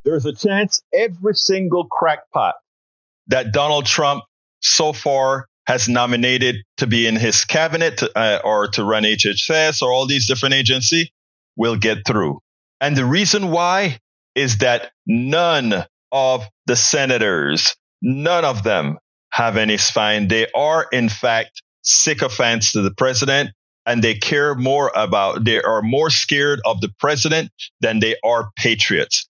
there's a chance every single crackpot that Donald Trump so far has nominated to be in his cabinet or to run HHS or all these different agencies will get through. And the reason why is that none of the senators, none of them have any spine. They are, in fact, sycophants to the president, and they are more scared of the president than they are patriots.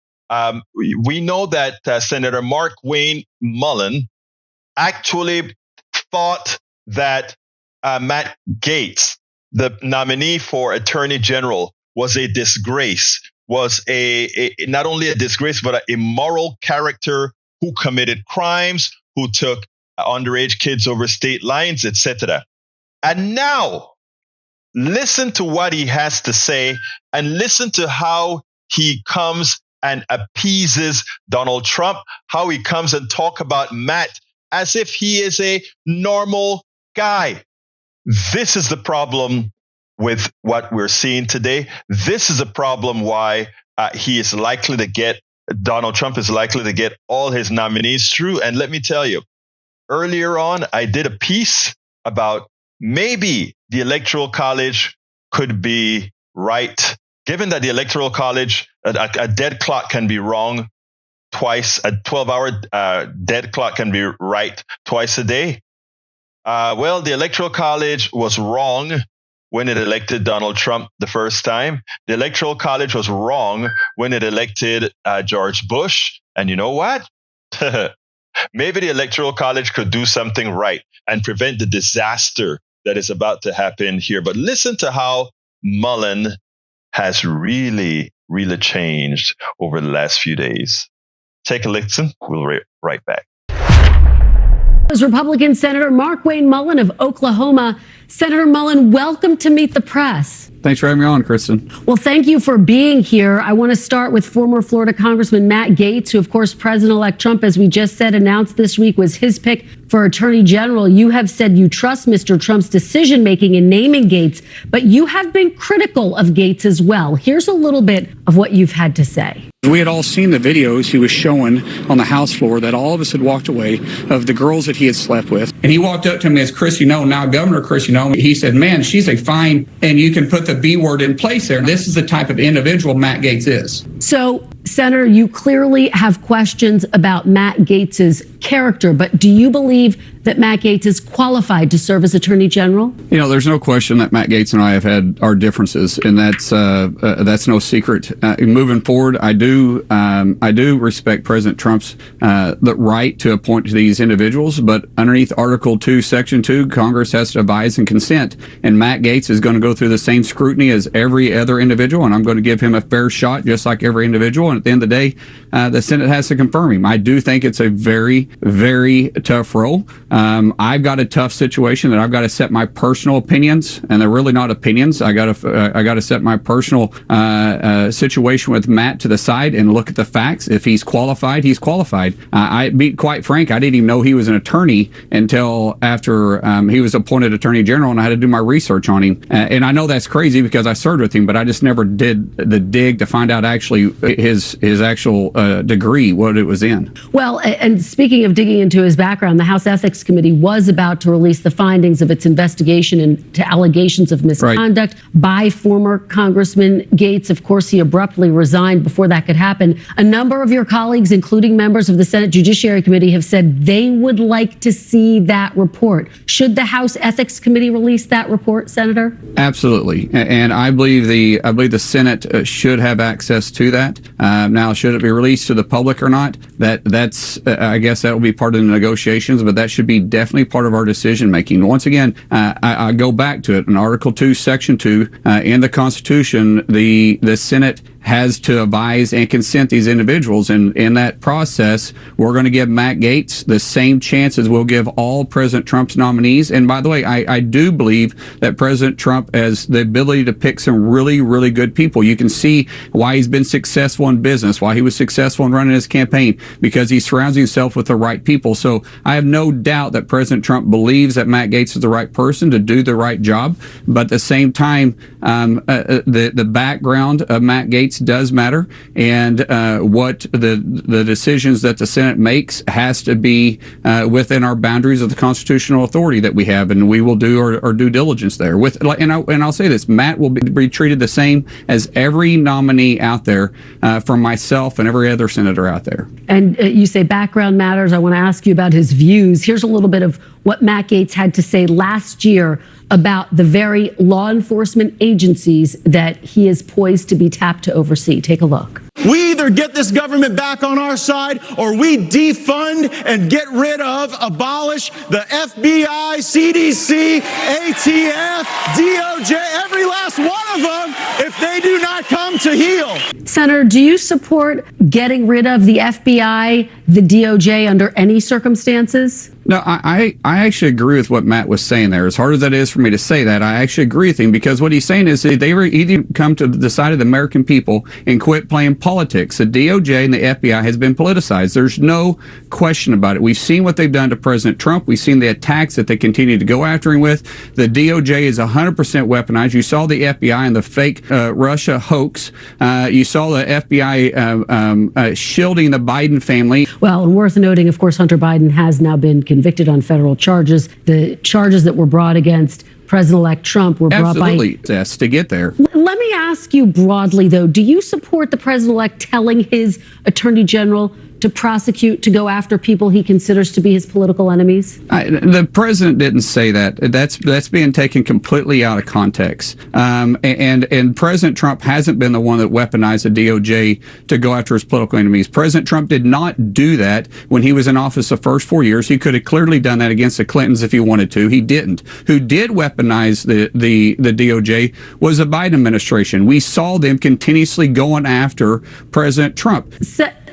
We know that Senator Markwayne Mullin actually thought that Matt Gaetz, the nominee for Attorney General, was a disgrace, was not only a disgrace, but an immoral character who committed crimes, who took underage kids over state lines, etc. And now, listen to what he has to say and listen to how he comes and appeases Donald Trump, how he comes and talk about Matt as if he is a normal guy. This is the problem with what we're seeing today. This is a problem why Donald Trump is likely to get all his nominees through. And let me tell you, earlier on, I did a piece about maybe the Electoral College could be right, given that the Electoral College, a dead clock can be wrong twice, a 12-hour dead clock can be right twice a day. Well, the Electoral College was wrong when it elected Donald Trump the first time. The Electoral College was wrong when it elected George Bush. And you know what? Maybe the Electoral College could do something right and prevent the disaster that is about to happen here. But listen to how Mullin has really, really changed over the last few days. Take a listen. We'll be right back. Republican Senator Markwayne Mullin of Oklahoma. Senator Mullin, welcome to Meet the Press. Thanks for having me on, Kristen. Well, thank you for being here. I want to start with former Florida Congressman Matt Gaetz, who, of course, President-elect Trump, as we just said, announced this week was his pick for Attorney General. You have said you trust Mr. Trump's decision-making in naming Gaetz, but you have been critical of Gaetz as well. Here's a little bit of what you've had to say. We had all seen the videos he was showing on the House floor that all of us had walked away of the girls that he had slept with. And he walked up to me as Chris, now Governor Chris, he said, man, she's a fine, and you can put the B word in place there. This is the type of individual Matt Gaetz is. So, Senator, you clearly have questions about Matt Gaetz's character, but do you believe that Matt Gaetz is qualified to serve as Attorney General? There's no question that Matt Gaetz and I have had our differences, and that's no secret. Moving forward, I do respect President Trump's the right to appoint these individuals, but underneath Article 2, Section 2, Congress has to advise and consent, and Matt Gaetz is going to go through the same scrutiny as every other individual, and I'm going to give him a fair shot, just like every individual. And at the end of the day, the Senate has to confirm him. I do think it's a very, very tough role. I've got a tough situation that I've got to set my personal opinions, and they're really not opinions. I got to set my personal situation with Matt to the side and look at the facts. If he's qualified, he's qualified. I be quite frank, I didn't even know he was an attorney until after he was appointed Attorney General, and I had to do my research on him. And I know that's crazy because I served with him, but I just never did the dig to find out actually his actual degree, what it was in. Well, and speaking of digging into his background, the House Ethics Committee was about to release the findings of its investigation into allegations of misconduct by former Congressman Gaetz. Of course, he abruptly resigned before that could happen. A number of your colleagues, including members of the Senate Judiciary Committee, have said they would like to see that report. Should the House Ethics Committee release that report, Senator? Absolutely, and I believe the Senate should have access to that. Now, should it be released to the public or not? That's I guess that will be part of the negotiations, but that should be definitely part of our decision making. Once again, I go back to it in Article 2, Section 2 in the Constitution. The Senate has to advise and consent these individuals. And in that process, we're going to give Matt Gaetz the same chances we'll give all President Trump's nominees. And by the way, I do believe that President Trump has the ability to pick some really, really good people. You can see why he's been successful in business, why he was successful in running his campaign. because he surrounds himself with the right people. So I have no doubt that President Trump believes that Matt Gaetz is the right person to do the right job. But at the same time, the background of Matt Gaetz does matter, and what the decisions that the Senate makes has to be within our boundaries of the constitutional authority that we have, and we will do our due diligence there. And I'll say this: Matt will be treated the same as every nominee out there, from myself and every other senator out there. And you say background matters. I want to ask you about his views. Here's a little bit of what Matt Gaetz had to say last year about the very law enforcement agencies that he is poised to be tapped to oversee. Take a look. We either get this government back on our side, or we defund and get rid of, abolish the FBI, CDC, ATF, DOJ, every last one of them, if they do not come to heel. Senator, do you support getting rid of the FBI, the DOJ under any circumstances? No, I actually agree with what Matt was saying there. As hard as that is for me to say that, I actually agree with him, because what he's saying is that they were either come to the side of the American people and quit playing politics. The DOJ and the FBI has been politicized. There's no question about it. We've seen what they've done to President Trump. We've seen the attacks that they continue to go after him with. The DOJ is 100% weaponized. You saw the FBI and the fake Russia hoax. You saw the FBI shielding the Biden family. Well, and worth noting, of course, Hunter Biden has now been convicted on federal charges. The charges that were brought against President-elect Trump were brought by... Absolutely, yes, to get there. Let me ask you broadly, though, do you support the president-elect telling his attorney general to prosecute, to go after people he considers to be his political enemies? The president didn't say that. That's being taken completely out of context. And President Trump hasn't been the one that weaponized the DOJ to go after his political enemies. President Trump did not do that when he was in office the first 4 years. He could have clearly done that against the Clintons if he wanted to. He didn't. Who did weaponize the DOJ was the Biden administration. We saw them continuously going after President Trump.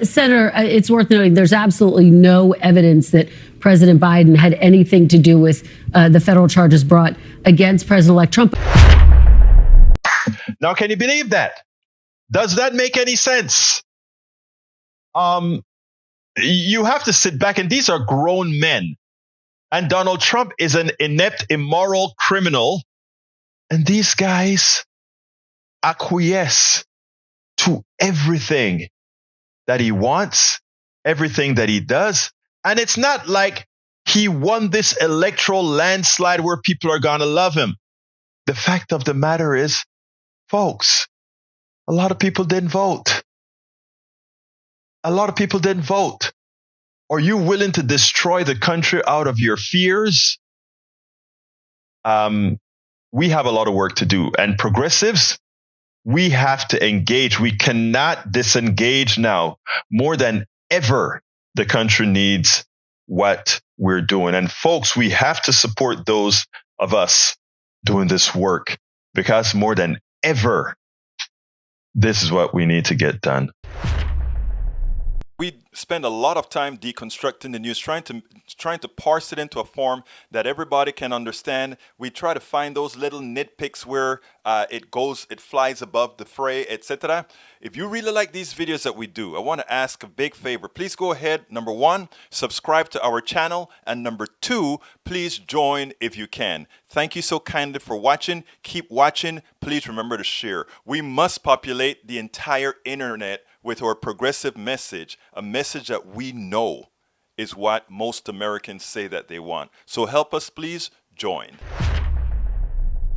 Senator, it's worth noting there's absolutely no evidence that President Biden had anything to do with the federal charges brought against President-elect Trump. Now, can you believe that? Does that make any sense? You have to sit back, and these are grown men. And Donald Trump is an inept, immoral criminal. And these guys acquiesce to everything that he wants, everything that he does. And it's not like he won this electoral landslide where people are going to love him. The fact of the matter is, folks, a lot of people didn't vote. A lot of people didn't vote. Are you willing to destroy the country out of your fears? We have a lot of work to do. And progressives, we have to engage. We cannot disengage now. More than ever, the country needs what we're doing. And folks, we have to support those of us doing this work, because more than ever, this is what we need to get done. We spend a lot of time deconstructing the news, trying to parse it into a form that everybody can understand. We try to find those little nitpicks where it flies above the fray, etc. If you really like these videos that we do, I want to ask a big favor. Please go ahead, number one, subscribe to our channel, and number two, please join if you can. Thank you so kindly for watching. Keep watching. Please remember to share. We must populate the entire internet with our progressive message, a message that we know is what most Americans say that they want. So help us, please join.